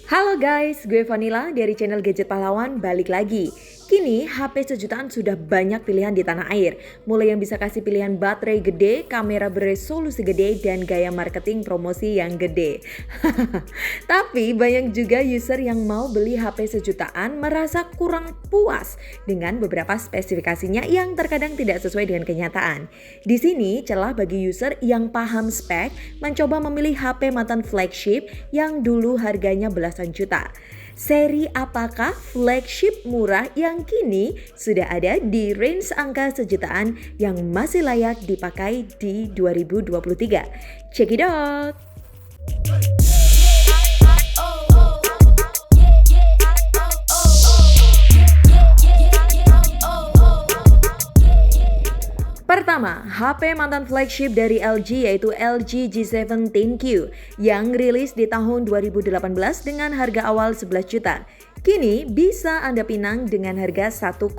Halo guys, gue Vanilla dari channel Gadget Pahlawan balik lagi. Kini HP sejutaan sudah banyak pilihan di tanah air. Mulai yang bisa kasih pilihan baterai gede, kamera beresolusi gede, dan gaya marketing promosi yang gede. Tapi banyak juga user yang mau beli HP sejutaan merasa kurang puas dengan beberapa spesifikasinya yang terkadang tidak sesuai dengan kenyataan. Di sini celah bagi user yang paham spek mencoba memilih HP mantan flagship yang dulu harganya belasan juta. Seri apakah flagship murah yang kini sudah ada di range angka sejutaan yang masih layak dipakai di 2023? Check it out! Pertama, HP mantan flagship dari LG yaitu LG G17Q yang rilis di tahun 2018 dengan harga awal 11 juta. Kini bisa Anda pinang dengan harga 1,6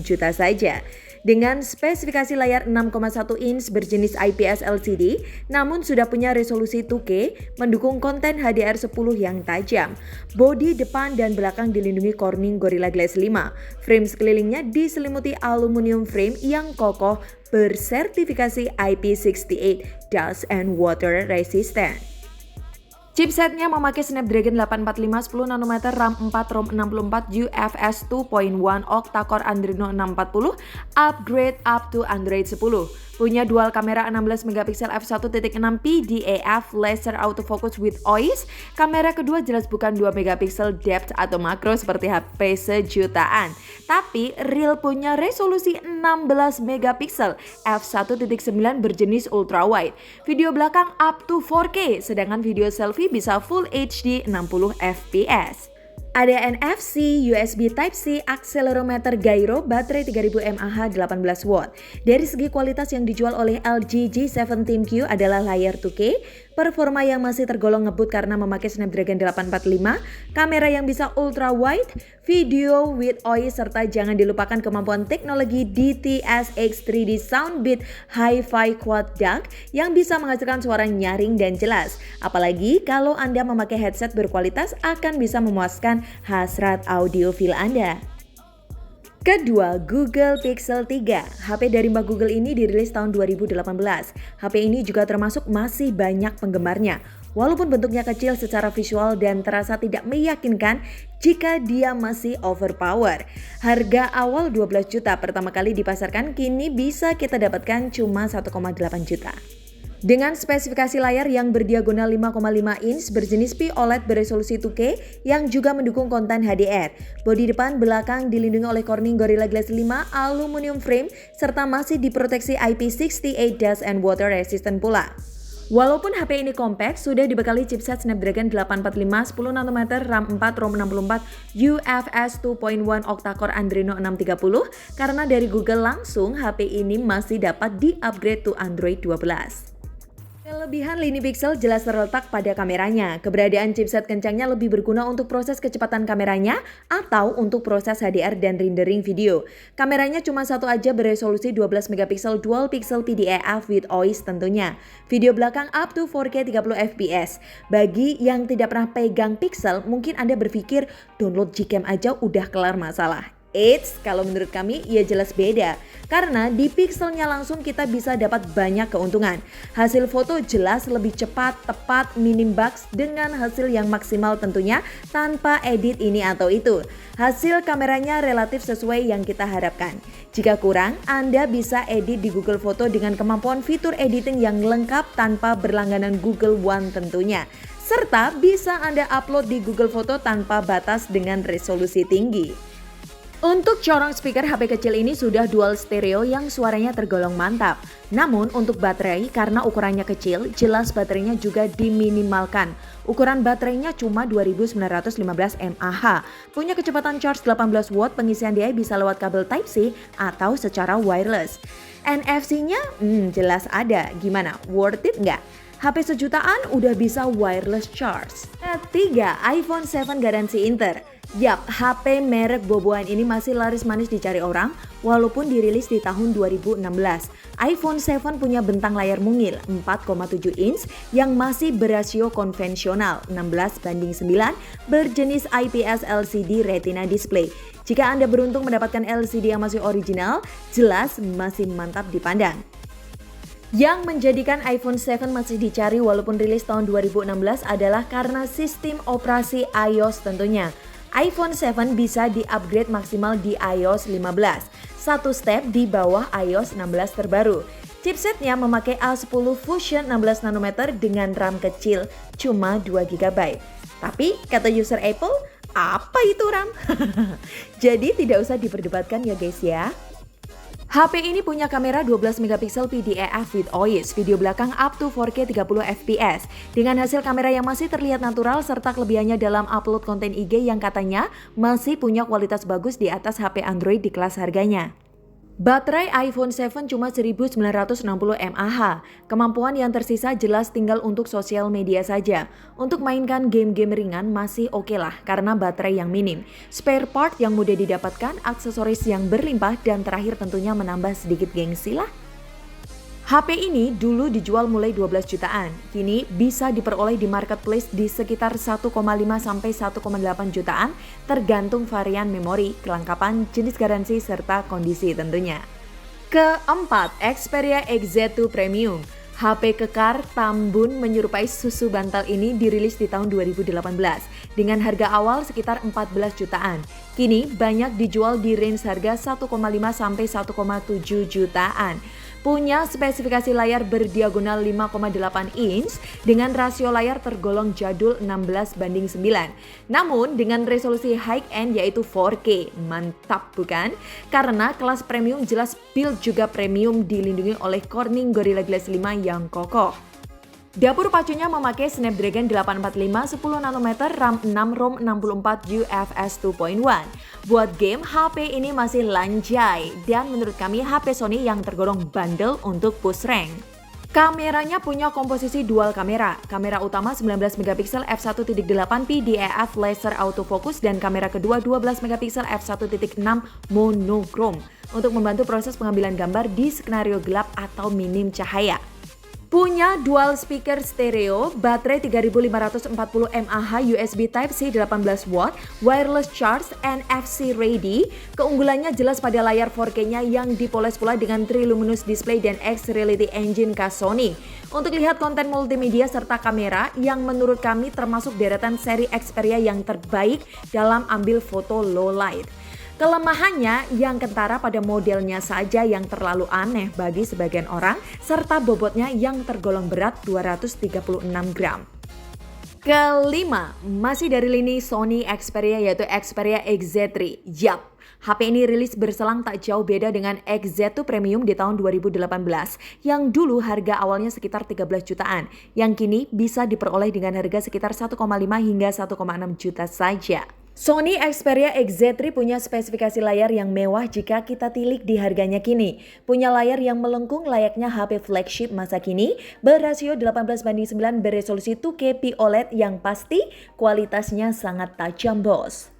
juta saja. Dengan spesifikasi layar 6,1 inch berjenis IPS LCD, namun sudah punya resolusi 2K, mendukung konten HDR10 yang tajam. Bodi depan dan belakang dilindungi Corning Gorilla Glass 5. Frame sekelilingnya diselimuti aluminium frame yang kokoh bersertifikasi IP68 dust and water resistant. Chipsetnya memakai Snapdragon 845 10nm RAM 4 ROM 64 UFS 2.1 octa-core Adreno 640 upgrade up to Android 10. Punya dual kamera 16 megapiksel f1.6 PDAF laser autofocus with OIS. Kamera kedua jelas bukan 2 megapiksel depth atau makro seperti HP sejutaan, tapi real punya resolusi 16 megapiksel f1.9 berjenis ultra wide. Video belakang up to 4K, sedangkan video selfie bisa Full HD 60 fps. Ada NFC, USB Type-C, akselerometer gyro, baterai 3000 mAh 18 watt. Dari segi kualitas yang dijual oleh LG G17Q adalah layar 2K, performa yang masih tergolong ngebut karena memakai Snapdragon 845, kamera yang bisa ultra wide, video with OIS, serta jangan dilupakan kemampuan teknologi DTS:X 3D Soundbit Hi-Fi Quad DAC yang bisa menghasilkan suara nyaring dan jelas. Apalagi kalau Anda memakai headset berkualitas akan bisa memuaskan hasrat audiofil Anda. Kedua, Google Pixel 3. HP dari Mbak Google ini dirilis tahun 2018. HP ini juga termasuk masih banyak penggemarnya. Walaupun bentuknya kecil secara visual dan terasa tidak meyakinkan jika dia masih overpower. Harga awal 12 juta pertama kali dipasarkan kini bisa kita dapatkan cuma 1,8 juta. Dengan spesifikasi layar yang berdiagonal 5,5 inch berjenis POLED beresolusi 2K yang juga mendukung konten HDR. Bodi depan belakang dilindungi oleh Corning Gorilla Glass 5 aluminium frame serta masih diproteksi IP68 dust and water resistant pula. Walaupun HP ini compact, sudah dibekali chipset Snapdragon 845 10nm RAM 4 ROM 64 UFS 2.1 octa-core Adreno 630, karena dari Google langsung HP ini masih dapat di-upgrade to Android 12. Kelebihan lini pixel jelas terletak pada kameranya. Keberadaan chipset kencangnya lebih berguna untuk proses kecepatan kameranya atau untuk proses HDR dan rendering video. Kameranya cuma satu aja beresolusi 12 megapiksel dual pixel PDAF with OIS tentunya. Video belakang up to 4K 30 fps. Bagi yang tidak pernah pegang pixel, mungkin Anda berpikir download Gcam aja udah kelar masalah. Eits, kalau menurut kami ya jelas beda. Karena di pixelnya langsung kita bisa dapat banyak keuntungan. Hasil foto jelas lebih cepat, tepat, minim bugs dengan hasil yang maksimal tentunya tanpa edit ini atau itu. Hasil kameranya relatif sesuai yang kita harapkan. Jika kurang, Anda bisa edit di Google Foto dengan kemampuan fitur editing yang lengkap tanpa berlangganan Google One tentunya. Serta bisa Anda upload di Google Foto tanpa batas dengan resolusi tinggi. Untuk corong speaker HP kecil ini sudah dual stereo yang suaranya tergolong mantap. Namun untuk baterai karena ukurannya kecil, jelas baterainya juga diminimalkan. Ukuran baterainya cuma 2915 mAh. Punya kecepatan charge 18 watt, pengisian daya bisa lewat kabel Type-C atau secara wireless. NFC-nya jelas ada. Gimana? Worth it nggak? HP sejutaan udah bisa wireless charge. Ketiga, iPhone 7 garansi Inter. Yap, HP merek boboan ini masih laris manis dicari orang walaupun dirilis di tahun 2016. iPhone 7 punya bentang layar mungil 4,7 inch yang masih berasio konvensional 16:9 berjenis IPS LCD Retina display. Jika Anda beruntung mendapatkan LCD yang masih original, jelas masih mantap dipandang. Yang menjadikan iPhone 7 masih dicari walaupun rilis tahun 2016 adalah karena sistem operasi iOS tentunya. iPhone 7 bisa di-upgrade maksimal di iOS 15, satu step di bawah iOS 16 terbaru. Chipsetnya memakai A10 Fusion 16 nanometer dengan RAM kecil, cuma 2 GB. Tapi kata user Apple, apa itu RAM? Jadi tidak usah diperdebatkan ya guys ya. HP ini punya kamera 12 megapiksel PDAF with OIS, video belakang up to 4K 30 fps. Dengan hasil kamera yang masih terlihat natural serta kelebihannya dalam upload konten IG yang katanya masih punya kualitas bagus di atas HP Android di kelas harganya. Baterai iPhone 7 cuma 1960 mAh. Kemampuan yang tersisa jelas tinggal untuk sosial media saja. Untuk mainkan game-game ringan masih oke lah karena baterai yang minim. Spare part yang mudah didapatkan, aksesoris yang berlimpah, dan terakhir tentunya menambah sedikit gengsi lah. HP ini dulu dijual mulai 12 jutaan, kini bisa diperoleh di marketplace di sekitar 1,5 sampai 1,8 jutaan tergantung varian memori, kelengkapan, jenis garansi, serta kondisi tentunya. Keempat, Xperia XZ2 Premium. HP kekar tambun menyerupai susu bantal ini dirilis di tahun 2018 dengan harga awal sekitar 14 jutaan. Kini banyak dijual di range harga 1,5 sampai 1,7 jutaan. Punya spesifikasi layar berdiagonal 5,8 inch dengan rasio layar tergolong jadul 16:9. Namun dengan resolusi high-end yaitu 4K. Mantap bukan? Karena kelas premium jelas build juga premium dilindungi oleh Corning Gorilla Glass 5 yang kokoh. Dapur pacunya memakai Snapdragon 845 10 nanometer, RAM 6, ROM 64, UFS 2.1. Buat game, HP ini masih lanjai dan menurut kami HP Sony yang tergolong bandel untuk push rank. Kameranya punya komposisi dual kamera. Kamera utama 19 megapiksel f1.8 PDAF laser autofocus dan kamera kedua 12 megapiksel f1.6 monochrome untuk membantu proses pengambilan gambar di skenario gelap atau minim cahaya. Punya dual speaker stereo, baterai 3540 mAh, USB Type-C 18 watt, wireless charge, NFC ready. Keunggulannya jelas pada layar 4K-nya yang dipoles pula dengan Triluminous display dan X-Reality Engine khas Sony. Untuk lihat konten multimedia serta kamera yang menurut kami termasuk deretan seri Xperia yang terbaik dalam ambil foto low light. Kelemahannya yang kentara pada modelnya saja yang terlalu aneh bagi sebagian orang, serta bobotnya yang tergolong berat 236 gram. Kelima, masih dari lini Sony Xperia yaitu Xperia XZ3. Yap, HP ini rilis berselang tak jauh beda dengan XZ2 Premium di tahun 2018 yang dulu harga awalnya sekitar 13 jutaan, yang kini bisa diperoleh dengan harga sekitar 1,5 hingga 1,6 juta saja. Sony Xperia XZ3 punya spesifikasi layar yang mewah jika kita tilik di harganya kini. Punya layar yang melengkung layaknya HP flagship masa kini, berasio 18:9 beresolusi 2K OLED yang pasti kualitasnya sangat tajam bos.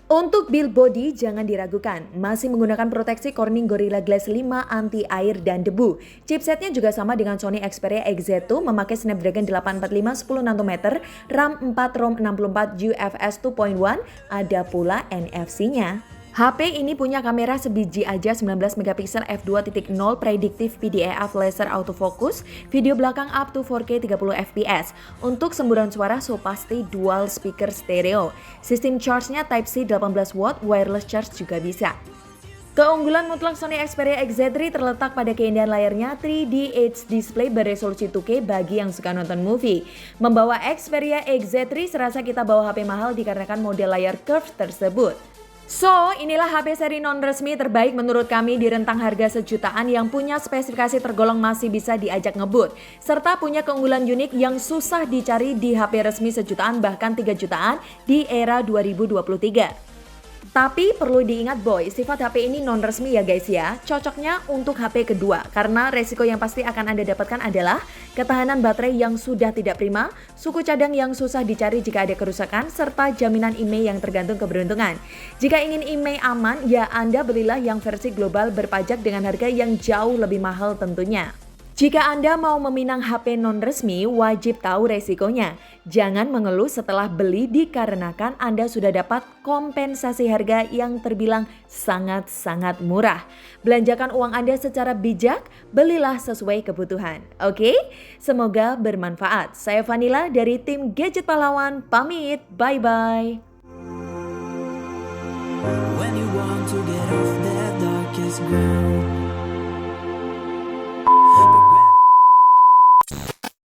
Untuk build body jangan diragukan, masih menggunakan proteksi Corning Gorilla Glass 5 anti air dan debu. Chipsetnya juga sama dengan Sony Xperia XZ2 memakai Snapdragon 845 10 nanometer, RAM 4, ROM 64, UFS 2.1, ada pula NFC-nya. HP ini punya kamera sebiji aja 19 megapiksel f2.0 predictive PDAF laser autofocus, video belakang up to 4K 30 fps. Untuk semburan suara so pasti dual speaker stereo. Sistem charge-nya Type-C 18 watt, wireless charge juga bisa. Keunggulan mutlak Sony Xperia XZ3 terletak pada keindahan layarnya 3D HD display beresolusi 2K bagi yang suka nonton movie. Membawa Xperia XZ3 serasa kita bawa HP mahal dikarenakan model layar curved tersebut. So, inilah HP seri non-resmi terbaik menurut kami di rentang harga sejutaan yang punya spesifikasi tergolong masih bisa diajak ngebut. Serta punya keunggulan unik yang susah dicari di HP resmi sejutaan bahkan 3 jutaan di era 2023. Tapi perlu diingat boy, sifat HP ini non resmi ya guys ya. Cocoknya untuk HP kedua karena resiko yang pasti akan Anda dapatkan adalah ketahanan baterai yang sudah tidak prima, suku cadang yang susah dicari jika ada kerusakan, serta jaminan IMEI yang tergantung keberuntungan. Jika ingin IMEI aman, ya Anda belilah yang versi global berpajak dengan harga yang jauh lebih mahal tentunya. Jika Anda mau meminang HP non-resmi, wajib tahu resikonya. Jangan mengeluh setelah beli dikarenakan Anda sudah dapat kompensasi harga yang terbilang sangat-sangat murah. Belanjakan uang Anda secara bijak, belilah sesuai kebutuhan. Oke? Semoga bermanfaat. Saya Vanilla dari tim Gadget Pahlawan, pamit. Bye-bye. When you want to get off that darkest ground,